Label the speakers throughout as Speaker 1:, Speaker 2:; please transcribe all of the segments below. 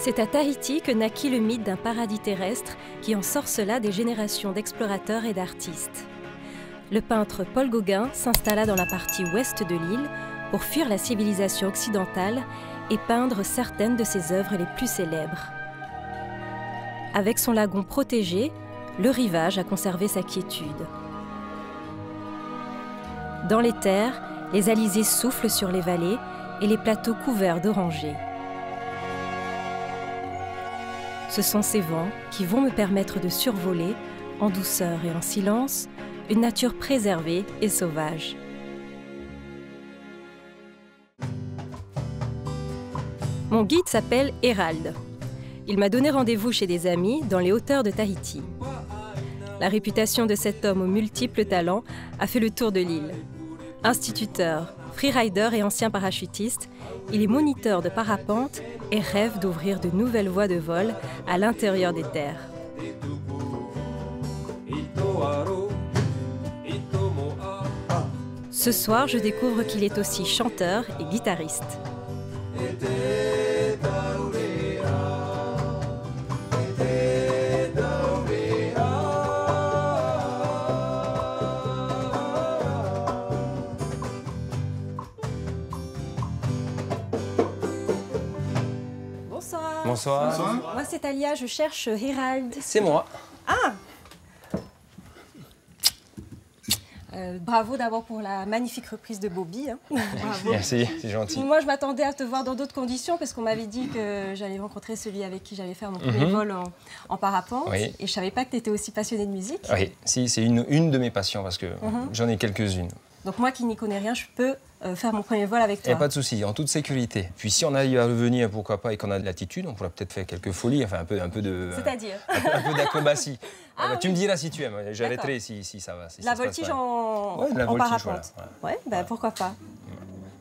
Speaker 1: C'est à Tahiti que naquit le mythe d'un paradis terrestre qui ensorcela des générations d'explorateurs et d'artistes. Le peintre Paul Gauguin s'installa dans la partie ouest de l'île pour fuir la civilisation occidentale et peindre certaines de ses œuvres les plus célèbres. Avec son lagon protégé, le rivage a conservé sa quiétude. Dans les terres, les alizés soufflent sur les vallées et les plateaux couverts d'orangers. Ce sont ces vents qui vont me permettre de survoler, en douceur et en silence, une nature préservée et sauvage. Mon guide s'appelle Hérald. Il m'a donné rendez-vous chez des amis dans les hauteurs de Tahiti. La réputation de cet homme aux multiples talents a fait le tour de l'île. Instituteur, freerider et ancien parachutiste, il est moniteur de parapente et rêve d'ouvrir de nouvelles voies de vol à l'intérieur des terres. Ce soir, je découvre qu'il est aussi chanteur et guitariste.
Speaker 2: Bonsoir.
Speaker 3: Bonsoir.
Speaker 1: Moi, c'est Alia, je cherche Hérald.
Speaker 3: C'est moi.
Speaker 1: Ah! Bravo d'abord pour la magnifique reprise de Bobby. Hein. Bravo.
Speaker 3: Merci, c'est gentil.
Speaker 1: Moi, je m'attendais à te voir dans d'autres conditions parce qu'on m'avait dit que j'allais rencontrer celui avec qui j'allais faire mon premier vol en parapente.
Speaker 3: Oui.
Speaker 1: Et je ne savais pas que tu étais aussi passionné de musique.
Speaker 3: Oui, si, c'est une de mes passions parce que j'en ai quelques-unes.
Speaker 1: Donc moi qui n'y connais rien, je peux faire mon premier vol avec toi.
Speaker 3: Et pas de souci, en toute sécurité. Puis si on arrive à revenir, pourquoi pas, et qu'on a de l'attitude, on pourrait peut-être faire quelques folies, enfin un peu de...
Speaker 1: C'est-à-dire
Speaker 3: un peu d'acrobatie.
Speaker 1: Ah,
Speaker 3: Tu
Speaker 1: oui.
Speaker 3: me diras si tu aimes, j'arrêterai si ça va. Si
Speaker 1: la
Speaker 3: ça se passe
Speaker 1: voltige
Speaker 3: pas.
Speaker 1: en,
Speaker 3: Ouais, la
Speaker 1: en
Speaker 3: voltige,
Speaker 1: parapente.
Speaker 3: voilà.
Speaker 1: Ouais, bah, pourquoi pas.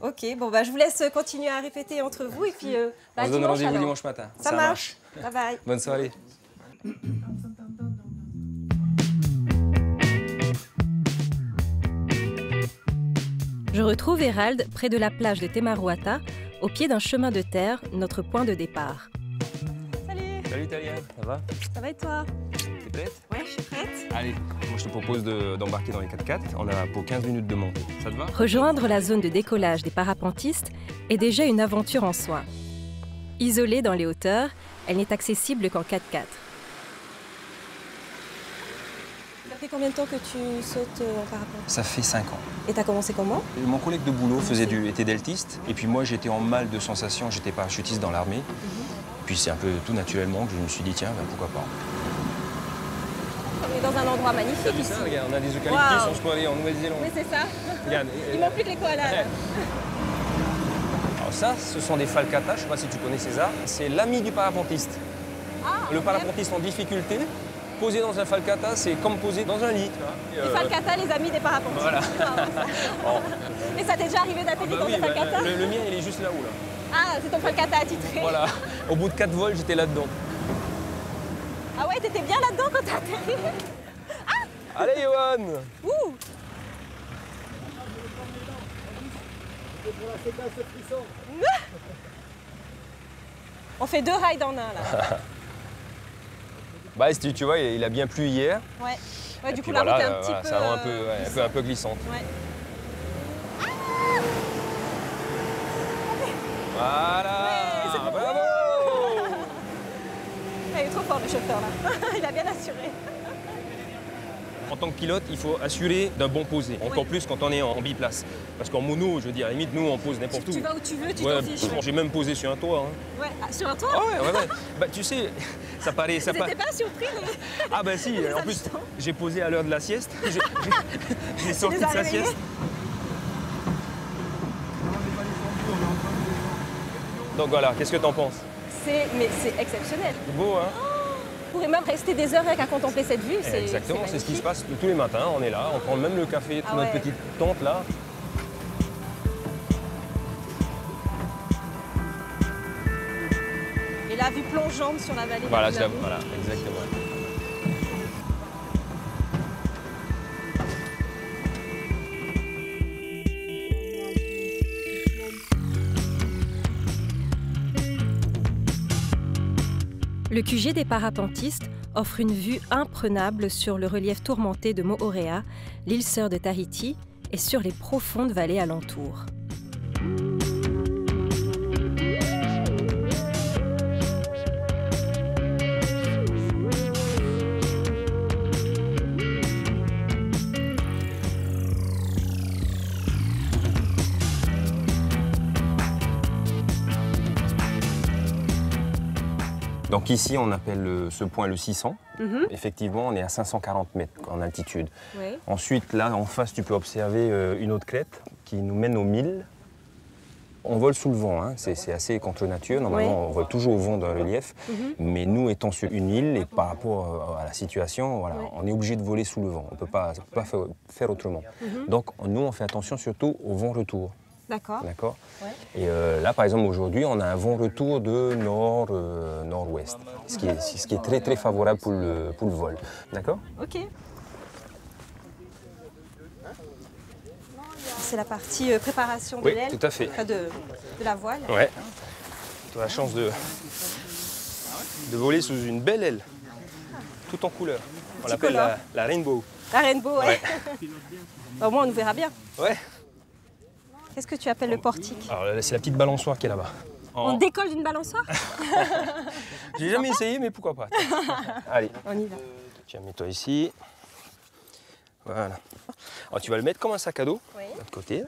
Speaker 1: Ok, bon bah je vous laisse continuer à répéter entre vous et puis
Speaker 3: On se donne
Speaker 1: dimanche,
Speaker 3: rendez-vous
Speaker 1: alors.
Speaker 3: dimanche matin.
Speaker 1: Ça marche. Bye bye.
Speaker 3: Bonne soirée.
Speaker 1: Je retrouve Hérald près de la plage de Temaruata, au pied d'un chemin de terre, notre point de départ. Salut.
Speaker 3: Salut Talia, ça va?
Speaker 1: Ça va et toi?
Speaker 3: T'es prête?
Speaker 1: Ouais, je suis prête.
Speaker 3: Allez, moi je te propose d'embarquer dans les 4x4. On a pour 15 minutes de montée. Ça te va?
Speaker 1: Rejoindre la zone de décollage des parapentistes est déjà une aventure en soi. Isolée dans les hauteurs, elle n'est accessible qu'en 4x4. Ça fait combien de temps que tu sautes en parapente?
Speaker 3: Ça fait 5 ans.
Speaker 1: Et t'as commencé comment?
Speaker 3: Mon collègue de boulot était deltiste, et puis moi j'étais en mal de sensations, j'étais parachutiste dans l'armée. Puis c'est un peu tout naturellement que je me suis dit tiens, ben, pourquoi pas.
Speaker 1: On est dans un endroit magnifique
Speaker 3: T'as vu
Speaker 1: ici.
Speaker 3: ça? Regarde, on a des eucalyptus,
Speaker 1: Wow.
Speaker 3: on se croit aller en Nouvelle-Zélande.
Speaker 1: Oui, c'est ça.
Speaker 3: Regarde.
Speaker 1: Il manque plus que les koalas. Là.
Speaker 3: Alors ça, ce sont des falcatas, je ne sais pas si tu connais César. C'est l'ami du parapentiste.
Speaker 1: Ah,
Speaker 3: Le parapentiste en difficulté, posé dans un falcata, c'est comme posé dans un lit. Tu vois.
Speaker 1: Les falcatas, les amis des parapentistes.
Speaker 3: Voilà. Bon.
Speaker 1: Et ça t'est déjà arrivé d'atterrir dans
Speaker 3: oui,
Speaker 1: des falcatas?
Speaker 3: le mien, il est juste là-haut. Là.
Speaker 1: Ah, c'est ton falcata attitré.
Speaker 3: Voilà. Au bout de 4 vols, j'étais là-dedans.
Speaker 1: Ah ouais, t'étais bien là-dedans quand t'as atterri.
Speaker 3: Allez, Johan!
Speaker 1: Ouh. On fait 2 rides en un là.
Speaker 3: Bah, tu vois, il a bien plu hier.
Speaker 1: Ouais. Ouais, du
Speaker 3: Et
Speaker 1: coup,
Speaker 3: puis
Speaker 1: la
Speaker 3: voilà,
Speaker 1: route est un petit peu.
Speaker 3: ça rend un peu glissante.
Speaker 1: Ouais.
Speaker 3: Voilà!
Speaker 1: c'est bon.
Speaker 3: Bravo!
Speaker 1: Il est trop fort le chauffeur là. Il a bien assuré.
Speaker 3: En tant que pilote, il faut assurer d'un bon posé. Encore plus quand on est en biplace. Parce qu'en mono, je veux dire, à la limite, nous, on pose n'importe où.
Speaker 1: Tu vas où tu veux, tu
Speaker 3: Ouais,
Speaker 1: t'en fiches.
Speaker 3: bon, j'ai même posé sur un toit. Hein.
Speaker 1: Ouais, ah, sur un toit.
Speaker 3: Ah ouais. Bah, tu sais, ça paraît...
Speaker 1: Vous n'étiez pas surpris les...
Speaker 3: Ah bah si, en plus,
Speaker 1: habitants.
Speaker 3: j'ai posé à l'heure de la sieste. J'ai sorti
Speaker 1: les
Speaker 3: de
Speaker 1: as
Speaker 3: sa
Speaker 1: réveillés?
Speaker 3: sieste. Donc voilà, qu'est-ce que t'en penses?
Speaker 1: Mais c'est exceptionnel.
Speaker 3: C'est beau, hein?
Speaker 1: On pourrait même rester des heures à contempler cette vue.
Speaker 3: Exactement, c'est ce qui se
Speaker 1: magnifique.
Speaker 3: passe tous les matins. On est là, on prend même le café,
Speaker 1: Ah
Speaker 3: notre
Speaker 1: ouais.
Speaker 3: petite tente là.
Speaker 1: Et la vue plongeante sur la vallée.
Speaker 3: Voilà,
Speaker 1: de la Vue.
Speaker 3: voilà, exactement.
Speaker 1: Le QG des parapentistes offre une vue imprenable sur le relief tourmenté de Moorea, l'île sœur de Tahiti, et sur les profondes vallées alentour.
Speaker 3: Donc ici, on appelle ce point le 600. Effectivement, on est à 540 mètres en altitude.
Speaker 1: Oui.
Speaker 3: Ensuite, là, en face, tu peux observer une autre crête qui nous mène au 1000. On vole sous le vent, hein. C'est assez contre nature. Normalement, on vole toujours au vent dans le relief. Mais nous, étant sur une île, et par rapport à la situation, voilà, on est obligé de voler sous le vent. On ne peut pas faire autrement. Donc, nous, on fait attention surtout au vent retour.
Speaker 1: D'accord.
Speaker 3: D'accord.
Speaker 1: Ouais.
Speaker 3: Et là, par exemple, aujourd'hui, on a un vent retour de nord-ouest, ce qui est très, très favorable pour le vol. D'accord.
Speaker 1: Ok. C'est la partie préparation de
Speaker 3: Oui,
Speaker 1: l'aile,
Speaker 3: tout à fait.
Speaker 1: enfin de la voile.
Speaker 3: Ouais. Tu as la chance de voler sous une belle aile, tout en couleur. On l'appelle la rainbow.
Speaker 1: La rainbow, ouais. Au moins, on nous verra bien.
Speaker 3: Ouais.
Speaker 1: Qu'est-ce que tu appelles le portique?
Speaker 3: Alors là, c'est la petite balançoire qui est là-bas.
Speaker 1: On décolle d'une balançoire?
Speaker 3: J'ai jamais essayé, mais pourquoi pas. Allez.
Speaker 1: On y va.
Speaker 3: Tiens, mets-toi ici. Voilà. Alors, tu vas le mettre comme un sac à dos,
Speaker 1: Oui.
Speaker 3: de l'autre côté.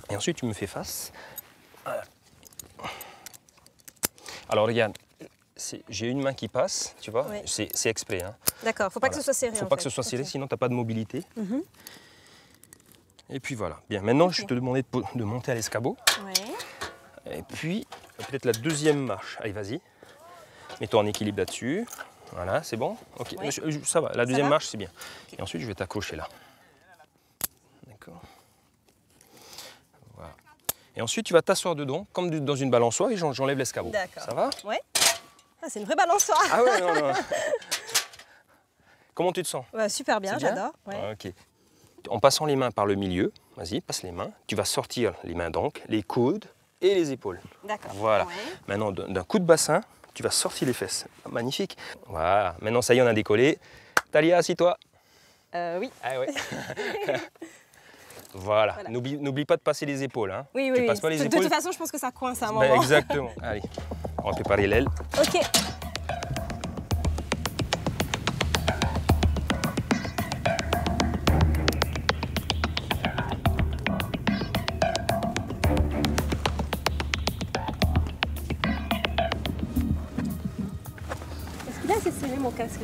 Speaker 3: Et ensuite, tu me fais face. Voilà. Alors, regarde, j'ai une main qui passe, tu vois.
Speaker 1: Oui.
Speaker 3: C'est exprès. Hein.
Speaker 1: D'accord, faut pas que ce soit serré.
Speaker 3: Faut pas que ce soit serré, sinon tu n'as pas de mobilité. Et puis voilà. Bien, maintenant, je vais te demander de monter à l'escabeau.
Speaker 1: Ouais.
Speaker 3: Et puis, peut-être la deuxième marche. Allez, vas-y. Mets-toi en équilibre là-dessus. Voilà, c'est bon? Ok,
Speaker 1: Ouais.
Speaker 3: ça va. La deuxième
Speaker 1: va
Speaker 3: marche, c'est bien.
Speaker 1: Okay.
Speaker 3: Et ensuite, je vais t'accrocher là. D'accord. Voilà. Et ensuite, tu vas t'asseoir dedans, comme dans une balançoire, et j'enlève l'escabeau.
Speaker 1: D'accord.
Speaker 3: Ça va?
Speaker 1: Ouais. Ah, c'est une vraie balançoire.
Speaker 3: Ah ouais, non. Comment tu te sens?
Speaker 1: Ouais, super bien,
Speaker 3: C'est bien.
Speaker 1: j'adore. Ouais.
Speaker 3: Ok. En passant les mains par le milieu, vas-y, passe les mains. Tu vas sortir les mains donc, les coudes et les épaules.
Speaker 1: D'accord.
Speaker 3: Voilà.
Speaker 1: Ouais.
Speaker 3: Maintenant, d'un coup de bassin, tu vas sortir les fesses. Magnifique. Voilà. Maintenant, ça y est, on a décollé. Talia, assis-toi.
Speaker 1: Oui.
Speaker 3: Ah ouais. Voilà. N'oublie pas de passer les épaules. Hein.
Speaker 1: Oui,
Speaker 3: Tu
Speaker 1: oui.
Speaker 3: passes pas les
Speaker 1: De
Speaker 3: épaules.
Speaker 1: toute façon, je pense que ça coince à un
Speaker 3: Ben,
Speaker 1: moment.
Speaker 3: exactement. Allez, on va préparer l'aile.
Speaker 1: Ok. Est-ce qu'il a assez serré mon casque?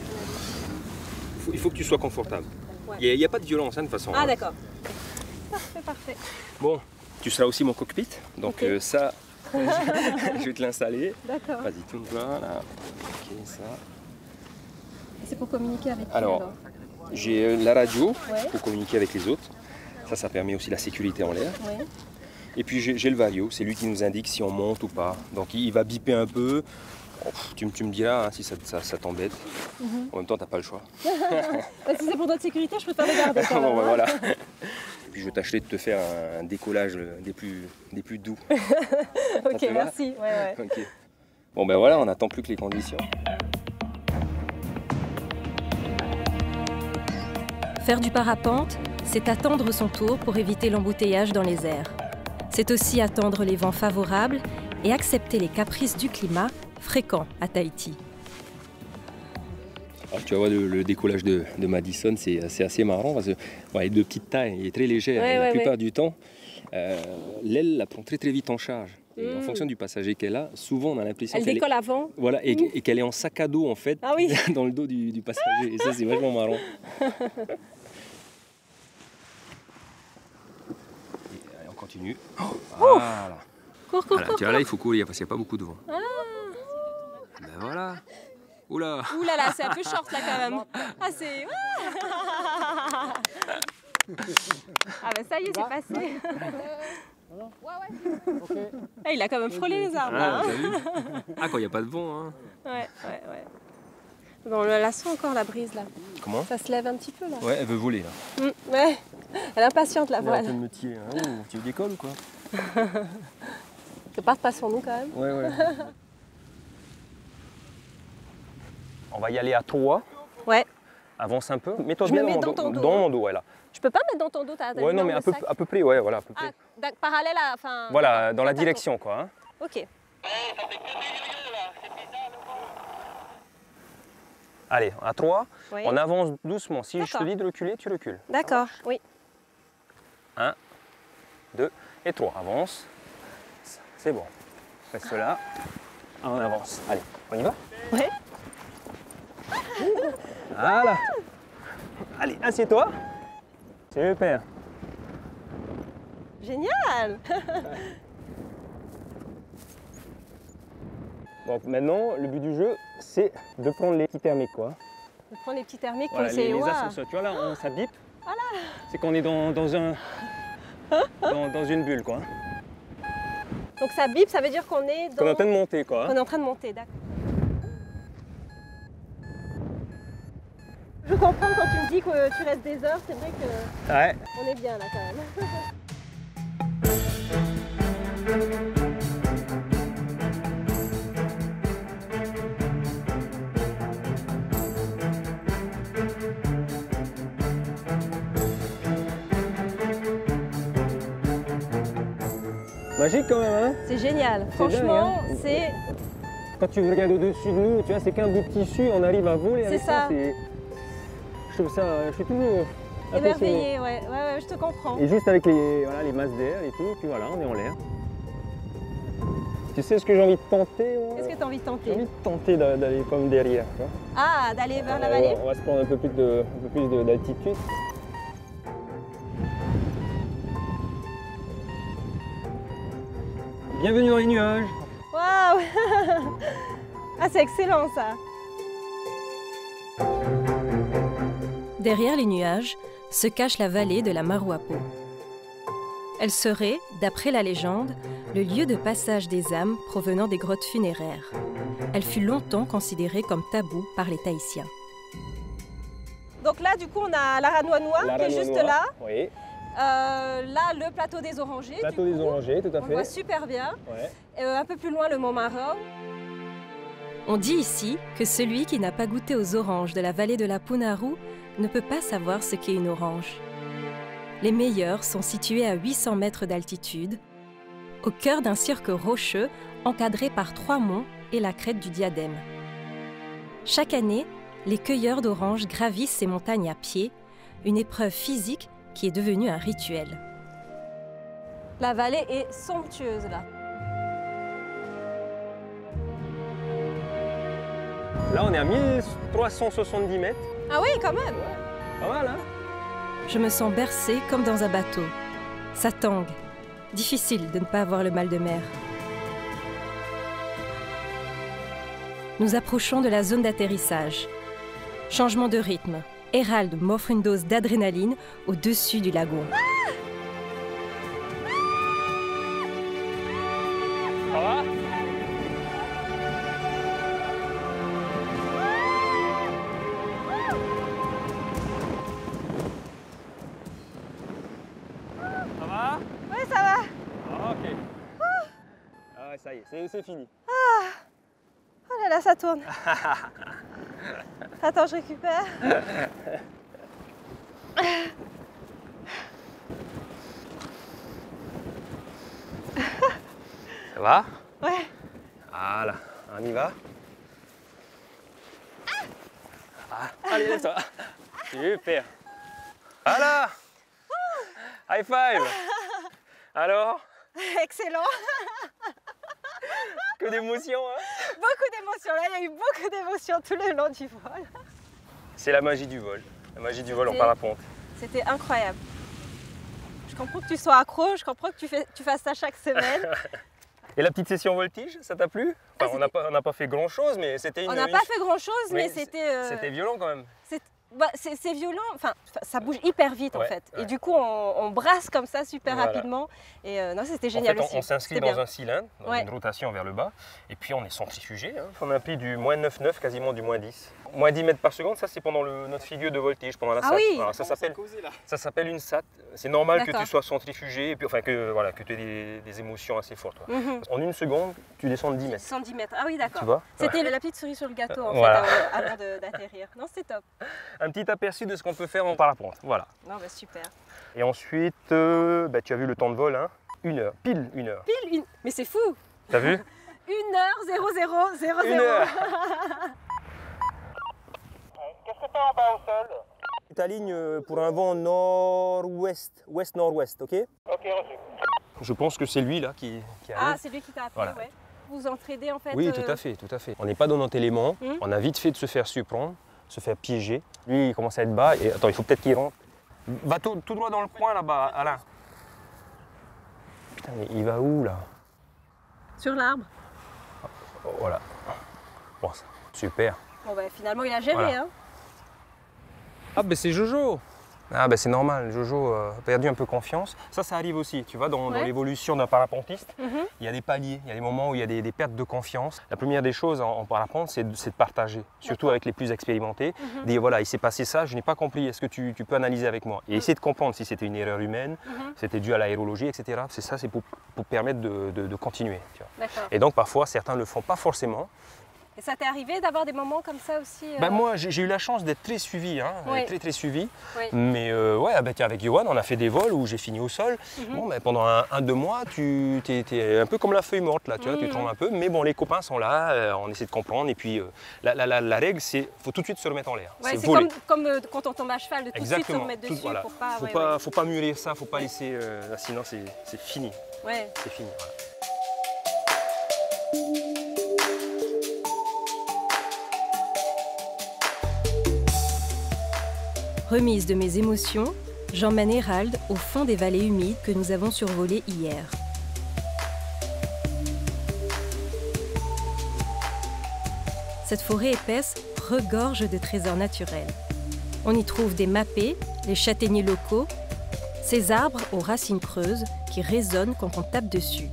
Speaker 3: Il faut que tu sois confortable.
Speaker 1: Ouais.
Speaker 3: Il n'y a pas de violence, hein, de toute façon.
Speaker 1: Ah d'accord. Parfait, parfait.
Speaker 3: Bon, tu seras aussi mon cockpit. Donc
Speaker 1: Ok.
Speaker 3: ça, je vais te l'installer.
Speaker 1: D'accord.
Speaker 3: Vas-y, tourne-toi là. Ok, ça.
Speaker 1: C'est pour communiquer avec qui
Speaker 3: Alors,
Speaker 1: alors?
Speaker 3: j'ai la radio
Speaker 1: Ouais.
Speaker 3: pour communiquer avec les autres. Ça permet aussi la sécurité en l'air.
Speaker 1: Ouais.
Speaker 3: Et puis j'ai le vario, c'est lui qui nous indique si on monte ou pas. Donc il va biper un peu. Oh, tu me diras hein, si ça t'embête. En même temps, t'as pas le choix.
Speaker 1: Si c'est pour notre sécurité, je préfère le garder quand même.
Speaker 3: Bon,
Speaker 1: hein.
Speaker 3: voilà. Puis je vais tâcher de te faire un décollage des plus doux.
Speaker 1: Ok,
Speaker 3: te va
Speaker 1: merci. Ouais.
Speaker 3: Ok. Bon ben voilà, on n'attend plus que les conditions.
Speaker 1: Faire du parapente, c'est attendre son tour pour éviter l'embouteillage dans les airs. C'est aussi attendre les vents favorables et accepter les caprices du climat, fréquents à Tahiti.
Speaker 3: Alors, tu vas voir le décollage de Madison, c'est assez marrant parce que il est de petite taille, il est très léger la plupart du temps. L'aile la prend très très vite en charge. Et en fonction du passager qu'elle a, souvent on a l'impression
Speaker 1: Elle
Speaker 3: qu'elle
Speaker 1: décolle avant.
Speaker 3: voilà, et qu'elle est en sac à dos en fait,
Speaker 1: Ah oui.
Speaker 3: dans le dos du passager. Et ça c'est vachement marrant. Et, allez, on continue. Voilà.
Speaker 1: Cours.
Speaker 3: Voilà, tu vois, là il faut courir parce qu'il n'y a pas beaucoup de vent. Ben voilà. Oula.
Speaker 1: Ouh là là, c'est un peu short là quand même. Ah c'est... Ah bah ça y est, c'est passé. Ah, il a quand même frôlé les arbres là.
Speaker 3: Ah, t'as vu quand il n'y a pas de vent. Hein.
Speaker 1: Ouais. Bon, on la sent encore la brise là.
Speaker 3: Comment?
Speaker 1: Ça se lève un petit peu là.
Speaker 3: Ouais, elle veut voler là.
Speaker 1: Ouais, elle est impatiente la
Speaker 3: Elle est en train
Speaker 1: voile.
Speaker 3: de me tirer. Oh, tu décolles ou quoi?
Speaker 1: Ne parte pas sur nous quand même.
Speaker 3: Ouais. On va y aller à 3.
Speaker 2: Ouais.
Speaker 3: Avance un peu. Mets-toi
Speaker 2: Je
Speaker 3: bien
Speaker 2: me mets
Speaker 3: dans
Speaker 2: dans ton dos,
Speaker 3: Dans
Speaker 2: hein.
Speaker 3: mon dos, voilà.
Speaker 2: Je peux pas mettre dans ton dos ta
Speaker 3: Ouais, non, mais à peu près, ouais, voilà. À peu près.
Speaker 2: Ah, parallèle à... Enfin,
Speaker 3: Voilà, dans la
Speaker 2: tâton.
Speaker 3: direction, quoi. Hein.
Speaker 2: Ok.
Speaker 3: Allez, à 3,
Speaker 2: Oui.
Speaker 3: on avance doucement. Si je te
Speaker 2: D'accord.
Speaker 3: dis de reculer, tu recules.
Speaker 2: D'accord, oui.
Speaker 3: 1, 2 et 3. Avance. C'est bon. Reste là. On avance. Allez, on y va?
Speaker 2: Ouais.
Speaker 3: Voilà. Allez, assieds-toi. Super.
Speaker 2: Génial.
Speaker 3: Donc maintenant, le but du jeu, c'est de prendre les petits thermiques, quoi.
Speaker 2: Je prends les petits thermiques
Speaker 3: Voilà,
Speaker 2: comme
Speaker 3: les
Speaker 2: c'est... Waouh.
Speaker 3: ascenseurs. Tu vois là, ça bip. Voilà. C'est qu'on est dans une bulle, quoi.
Speaker 2: Donc ça bip, ça veut dire qu'on est dans...
Speaker 3: Qu'on est en train de monter, quoi.
Speaker 2: On est en train de monter, d'accord. Je comprends quand tu me dis que tu restes des heures, c'est vrai que
Speaker 3: Ouais.
Speaker 2: on est bien là quand même.
Speaker 3: Magique quand même, hein.
Speaker 2: C'est génial,
Speaker 3: C'est dingue,
Speaker 2: franchement,
Speaker 3: hein.
Speaker 2: c'est...
Speaker 3: Quand tu regardes au-dessus de nous, tu vois, c'est qu'un bout de tissu, on arrive à voler avec
Speaker 2: C'est ça.
Speaker 3: Je trouve ça, je suis toujours impressionné.
Speaker 2: émerveillé, ouais, je te comprends.
Speaker 3: Et juste avec les masses d'air et tout, et puis voilà, on est en l'air. Tu sais ce que j'ai envie de tenter? Moi
Speaker 2: Qu'est-ce que tu as envie de
Speaker 3: J'ai
Speaker 2: tenter?
Speaker 3: envie de tenter d'aller comme derrière. Tu vois.
Speaker 2: Ah, d'aller vers la vallée?
Speaker 3: On va se prendre un peu plus d'altitude. Bienvenue dans les nuages.
Speaker 2: Waouh. Ah, c'est excellent ça.
Speaker 1: Derrière les nuages se cache la vallée de la Maruapo. Elle serait, d'après la légende, le lieu de passage des âmes provenant des grottes funéraires. Elle fut longtemps considérée comme tabou par les Tahitiens.
Speaker 2: Donc là, du coup, on a l'Aranoanoa qui est juste là.
Speaker 3: Oui.
Speaker 2: Là, le plateau des Orangers.
Speaker 3: Plateau
Speaker 2: du
Speaker 3: des
Speaker 2: coup.
Speaker 3: Orangers, tout à
Speaker 2: On
Speaker 3: fait.
Speaker 2: voit super bien.
Speaker 3: Ouais.
Speaker 2: Un peu plus loin, le Mont Marron.
Speaker 1: On dit ici que celui qui n'a pas goûté aux oranges de la vallée de la Punaru ne peut pas savoir ce qu'est une orange. Les meilleures sont situées à 800 mètres d'altitude, au cœur d'un cirque rocheux encadré par 3 monts et la crête du diadème. Chaque année, les cueilleurs d'oranges gravissent ces montagnes à pied, une épreuve physique qui est devenue un rituel.
Speaker 2: La vallée est somptueuse là.
Speaker 3: Là, on est à 1370 mètres.
Speaker 2: Ah oui, quand même.
Speaker 3: Pas mal, hein?
Speaker 1: Je me sens bercée comme dans un bateau. Ça tangue. Difficile de ne pas avoir le mal de mer. Nous approchons de la zone d'atterrissage. Changement de rythme. Hérald m'offre une dose d'adrénaline au-dessus du lagon.
Speaker 3: Ça va? Ça va?
Speaker 2: Oui, ça va.
Speaker 3: Ah, ok. Ah ouais, ça y est, c'est fini.
Speaker 2: Oh là là, ça tourne. Attends, je récupère.
Speaker 3: Ça va?
Speaker 2: Ouais.
Speaker 3: Voilà, on y va. Ah, allez, lève-toi. Super. Voilà. High five. Alors,
Speaker 2: Excellent.
Speaker 3: que d'émotions, hein?
Speaker 2: Beaucoup d'émotions. Là, il y a eu beaucoup d'émotions tout le long du vol.
Speaker 3: C'est la magie du vol. La magie du vol en
Speaker 2: C'est-
Speaker 3: parapente.
Speaker 2: C'était incroyable. Je comprends que tu sois accro, je comprends que tu fasses ça chaque semaine.
Speaker 3: Et la petite session voltige, ça t'a plu? Enfin, on n'a pas fait grand-chose, mais c'était une...
Speaker 2: On n'a pas fait grand-chose, mais c'était...
Speaker 3: C'était violent quand même.
Speaker 2: C'est violent, enfin, ça bouge hyper vite en
Speaker 3: Ouais,
Speaker 2: fait.
Speaker 3: ouais.
Speaker 2: Et du coup, on brasse comme ça super
Speaker 3: Voilà.
Speaker 2: rapidement. Et non, c'était
Speaker 3: En
Speaker 2: génial
Speaker 3: fait,
Speaker 2: aussi.
Speaker 3: on s'inscrit
Speaker 2: C'était
Speaker 3: dans
Speaker 2: bien.
Speaker 3: un cylindre, dans
Speaker 2: Ouais.
Speaker 3: une rotation vers le bas, et puis on est centrifugé. Hein. On a pris du -9,9, quasiment du -10. Moins 10 mètres par seconde, ça c'est pendant notre figure de voltige, pendant la SAT.
Speaker 2: Oui.
Speaker 3: Voilà, ça s'appelle une SAT. C'est normal que tu sois centrifugé et puis, enfin, que tu aies des émotions assez fortes. En 1 seconde, tu descends de 10 mètres.
Speaker 2: 110 mètres, ah oui d'accord.
Speaker 3: Tu vois?
Speaker 2: C'était la petite cerise sur le gâteau en
Speaker 3: Voilà.
Speaker 2: fait, avant d'atterrir. Non, c'est top.
Speaker 3: Un petit aperçu de ce qu'on peut faire en parapente. Voilà.
Speaker 2: Non, bah, super.
Speaker 3: Et ensuite, tu as vu le temps de vol, hein? 1 heure, pile 1 heure.
Speaker 2: Pile une... Mais c'est fou.
Speaker 3: T'as vu?
Speaker 2: 1h0000.
Speaker 3: 1 heure. Qu'est-ce que tu as en bas au sol? Tu t'alignes pour un vent nord-ouest, ouest-nord-ouest, ok? Ok, reçu. Je pense que c'est lui là qui arrive.
Speaker 2: Ah, c'est lui qui t'a appelé,
Speaker 3: Voilà.
Speaker 2: ouais. Vous entraidez en fait.
Speaker 3: Oui, tout à fait, tout à fait. On n'est pas dans notre élément, on a vite fait de se faire surprendre, se faire piéger. Lui, il commence à être bas et attends, il faut peut-être qu'il rentre. Va tout droit dans le coin là-bas, Alain. Putain, mais il va où là?
Speaker 2: Sur l'arbre.
Speaker 3: Voilà. Bon, super.
Speaker 2: Bon, bah, finalement, il a géré.
Speaker 3: Voilà.
Speaker 2: Hein.
Speaker 3: Ah ben c'est Jojo. Ah ben c'est normal, Jojo a perdu un peu confiance. Ça arrive aussi, tu vois, dans l'évolution d'un parapentiste, il y a des paliers, il y a des moments où il y a des pertes de confiance. La première des choses en parapente, c'est de partager, surtout avec les plus expérimentés. Dire voilà, il s'est passé ça, je n'ai pas compris, est-ce que tu peux analyser avec moi? Et essayer de comprendre si c'était une erreur humaine, c'était dû à l'aérologie, etc. C'est pour permettre de continuer. Tu vois. Et donc parfois, certains ne le font pas forcément.
Speaker 2: Et ça t'est arrivé d'avoir des moments comme ça aussi
Speaker 3: Ben moi, j'ai eu la chance d'être très suivi, hein, très suivi.
Speaker 2: Oui.
Speaker 3: Mais ouais, avec Johan, on a fait des vols où j'ai fini au sol. Bon, ben, pendant 1-2 mois, tu es un peu comme la feuille morte, là, tu vois, tu trembles un peu. Mais bon, les copains sont là, on essaie de comprendre. Et puis, la règle, c'est qu'il faut tout de suite se remettre en l'air.
Speaker 2: Ouais, c'est comme quand on tombe à cheval, de tout de suite se remettre dessus.
Speaker 3: Voilà.
Speaker 2: Pour
Speaker 3: faut pas mûrir ça, faut pas laisser, sinon c'est fini.
Speaker 2: Ouais.
Speaker 3: C'est fini, voilà.
Speaker 1: Remise de mes émotions, j'emmène Hérald au fond des vallées humides que nous avons survolées hier. Cette forêt épaisse regorge de trésors naturels. On y trouve des mapés, les châtaigniers locaux, ces arbres aux racines creuses qui résonnent quand on tape dessus.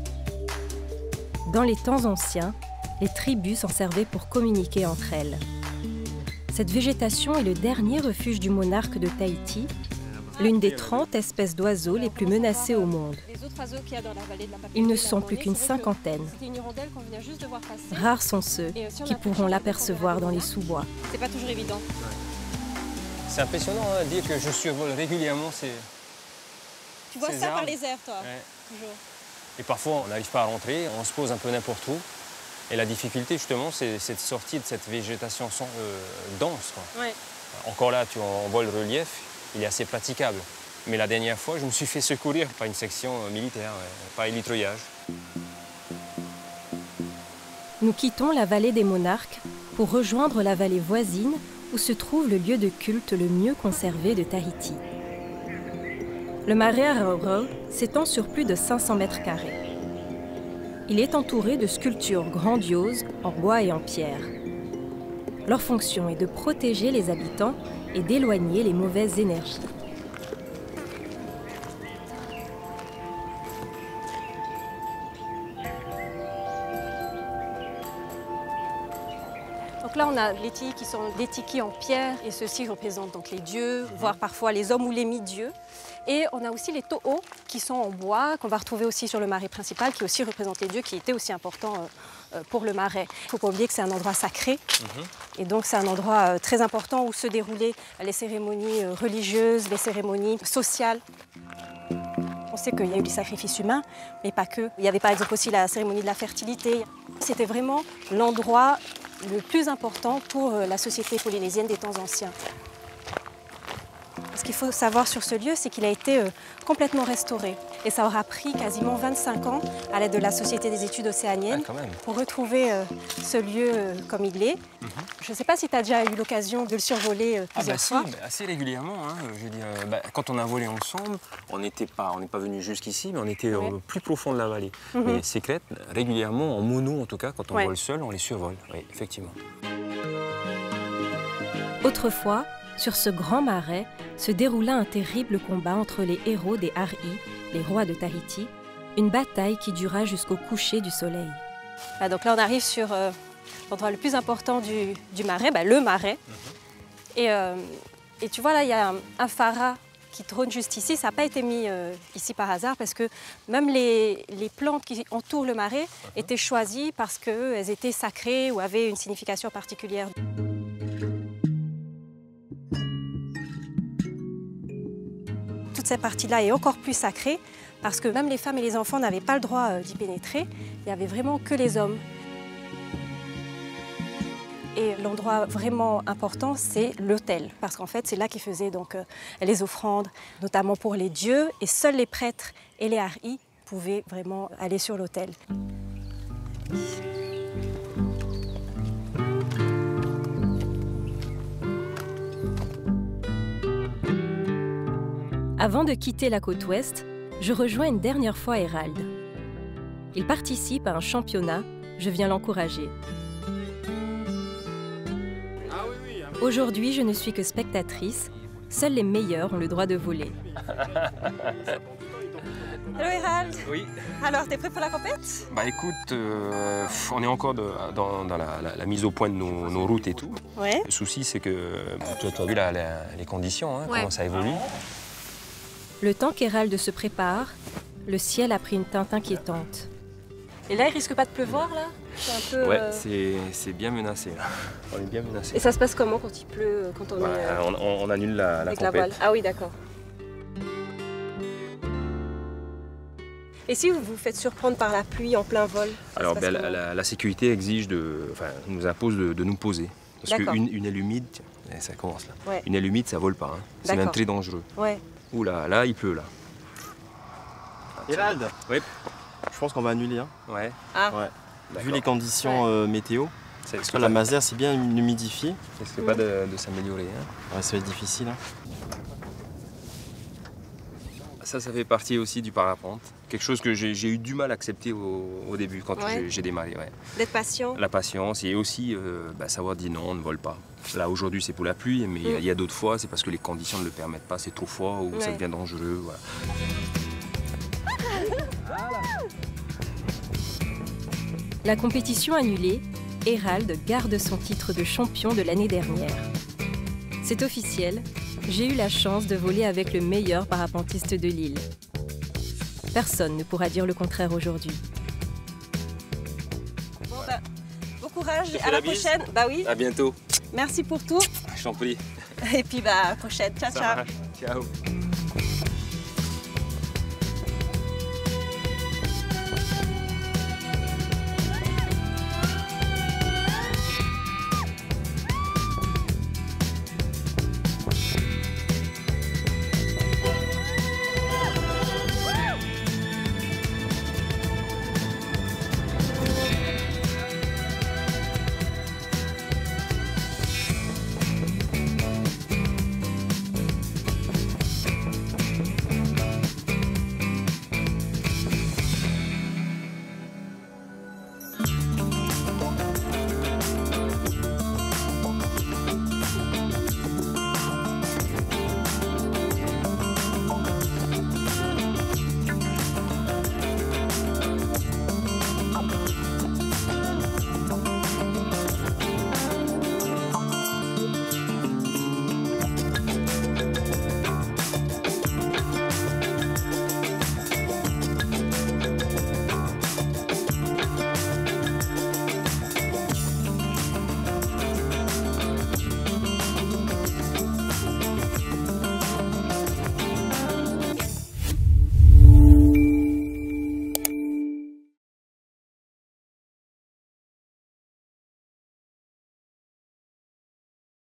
Speaker 1: Dans les temps anciens, les tribus s'en servaient pour communiquer entre elles. Cette végétation est le dernier refuge du monarque de Tahiti, l'une des 30 espèces d'oiseaux les plus menacées au monde. Ils ne sont plus qu'une cinquantaine. Rares sont ceux qui pourront l'apercevoir dans les sous-bois.
Speaker 2: C'est pas toujours évident.
Speaker 3: C'est impressionnant de dire que je survole régulièrement ces
Speaker 2: Tu vois ça par les airs, toi, toujours.
Speaker 3: Et parfois, on n'arrive pas à rentrer, on se pose un peu n'importe où. Et la difficulté, justement, c'est de sortir de cette végétation dense. Quoi.
Speaker 2: Ouais.
Speaker 3: Encore là, on voit le relief, il est assez praticable. Mais la dernière fois, je me suis fait secourir par une section militaire, par hélitreuillage.
Speaker 1: Nous quittons la vallée des Monarques pour rejoindre la vallée voisine où se trouve le lieu de culte le mieux conservé de Tahiti. Le marais Arauro s'étend sur plus de 500 mètres carrés. Il est entouré de sculptures grandioses en bois et en pierre. Leur fonction est de protéger les habitants et d'éloigner les mauvaises énergies.
Speaker 2: Donc là, on a les tikis qui sont des tikis en pierre, et ceux-ci représentent donc les dieux, voire parfois les hommes ou les mi-dieux. Et on a aussi les to'o qui sont en bois, qu'on va retrouver aussi sur le marais principal, qui aussi représente les dieux, qui étaient aussi importants pour le marais. Il ne faut pas oublier que c'est un endroit sacré, et donc c'est un endroit très important où se déroulaient les cérémonies religieuses, les cérémonies sociales. On sait qu'il y a eu des sacrifices humains, mais pas que. Il y avait par exemple aussi la cérémonie de la fertilité. C'était vraiment l'endroit le plus important pour la société polynésienne des temps anciens. Ce qu'il faut savoir sur ce lieu, c'est qu'il a été complètement restauré. Et ça aura pris quasiment 25 ans à l'aide de la Société des études océaniennes pour retrouver ce lieu comme il est. Je ne sais pas si tu as déjà eu l'occasion de le survoler plusieurs fois.
Speaker 3: Si, assez régulièrement. Hein. Je veux dire, quand on a volé ensemble, on n'est pas venu jusqu'ici, mais on était au plus profond de la vallée. Mais ces crêtes, régulièrement, en mono en tout cas, quand on vole seul, on les survole. Oui, effectivement.
Speaker 1: Autrefois, sur ce grand marais, se déroula un terrible combat entre les héros des Harai, les rois de Tahiti, une bataille qui dura jusqu'au coucher du soleil.
Speaker 2: Donc là, on arrive sur l'endroit le plus important du marais, le marais. Et tu vois là, il y a un phara qui trône juste ici. Ça n'a pas été mis ici par hasard parce que même les plantes qui entourent le marais étaient choisies parce qu'elles étaient sacrées ou avaient une signification particulière. Toute cette partie-là est encore plus sacrée parce que même les femmes et les enfants n'avaient pas le droit d'y pénétrer. Il n'y avait vraiment que les hommes. Et l'endroit vraiment important, c'est l'autel, parce qu'en fait, c'est là qu'ils faisaient donc, les offrandes, notamment pour les dieux, et seuls les prêtres et les haris pouvaient vraiment aller sur l'autel.
Speaker 1: Avant de quitter la côte ouest, je rejoins une dernière fois Hérald. Il participe à un championnat, je viens l'encourager. Aujourd'hui, je ne suis que spectatrice. Seuls les meilleurs ont le droit de voler.
Speaker 2: Hello Hérald.
Speaker 3: Oui.
Speaker 2: Alors, t'es prêt pour la compète?
Speaker 3: Bah écoute, on est encore dans la mise au point de nos routes et tout.
Speaker 2: Ouais.
Speaker 3: Le souci, c'est que tu as vu les conditions, hein, comment ça évolue.
Speaker 1: Le temps qu'Hérald se prépare, le ciel a pris une teinte inquiétante.
Speaker 2: Et là, il risque pas de pleuvoir, là? C'est un peu,
Speaker 3: Ouais, c'est bien menacé, là. On est bien menacé.
Speaker 2: Et ça se passe comment quand il pleut, quand on est...
Speaker 3: On annule la
Speaker 2: avec
Speaker 3: compète.
Speaker 2: la voile. Ah oui, d'accord. Et si vous vous faites surprendre par la pluie en plein vol?
Speaker 3: Alors, la sécurité exige nous impose de nous poser. Parce qu'une aile humide, ça commence là.
Speaker 2: Ouais.
Speaker 3: Une aile humide, ça vole pas. Hein. C'est même très dangereux.
Speaker 2: Ouais.
Speaker 3: Ouh là, il pleut là.
Speaker 4: Hérald,
Speaker 3: Oui.
Speaker 4: je pense qu'on va annuler. Hein.
Speaker 3: Ouais.
Speaker 2: Ah.
Speaker 4: Ouais. Vu les conditions météo, parce que la
Speaker 3: masse
Speaker 4: Mazère c'est bien humidifié.
Speaker 3: risque pas de s'améliorer. Hein.
Speaker 4: Ouais, ça va être difficile. Hein.
Speaker 3: Ça fait partie aussi du parapente. Quelque chose que j'ai eu du mal à accepter au début quand j'ai démarré. Ouais.
Speaker 2: D'être patient.
Speaker 3: La patience et aussi savoir dire non, on ne vole pas. Là aujourd'hui c'est pour la pluie, mais il y a d'autres fois c'est parce que les conditions ne le permettent pas, c'est trop fort ou ça devient dangereux. Voilà.
Speaker 1: La compétition annulée, Hérald garde son titre de champion de l'année dernière. C'est officiel, j'ai eu la chance de voler avec le meilleur parapentiste de l'île. Personne ne pourra dire le contraire aujourd'hui.
Speaker 2: Bon courage, à la prochaine. Bah oui.
Speaker 3: À bientôt.
Speaker 2: Merci pour tout.
Speaker 3: Je t'en prie.
Speaker 2: Et puis à la prochaine. Ciao, ciao.
Speaker 3: Ciao.